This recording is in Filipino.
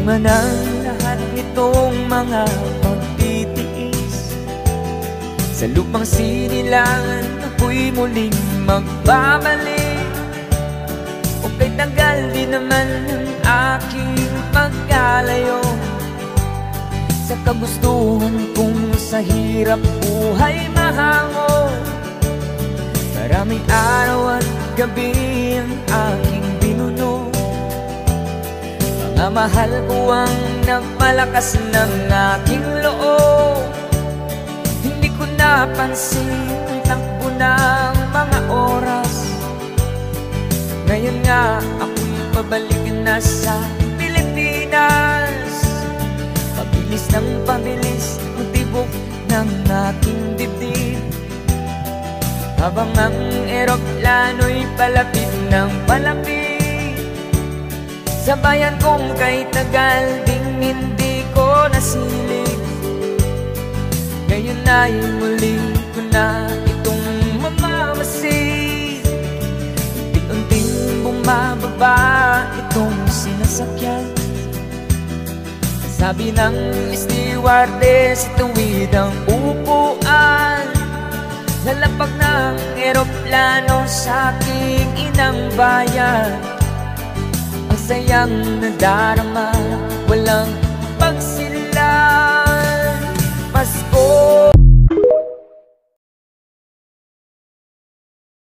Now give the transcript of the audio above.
man ang lahat nitong mga pagtitiis, sa lupang sinilangan ako'y muling magbabalik. O kay tagal din naman ang aking pagkalayo sa kagustuhan kong sa hirap buhay mahango. Maraming araw at gabi ang aking binuno, mga mahal ko ang nagpalakas ng aking loob. Hindi ko napansin ang takbo ng mga oras. Ngayon nga ako'y pabalik na sa Pilipinas. Pabilis ng pabilis ang tibok ng aking dibdib, habang ang eroplano'y palapit ng palapit sa bayan kong kay tagal ding hindi ko nasilip. Ngayon ay muli ko na itong mamamasid. Unti-unting bumababa itong sinasakyan. Sabi ng stewardess, tuwid ang upuan. Lalapag ng eroplano sa aking inang bayan. Ang sayang nadarama, walang pagsilip.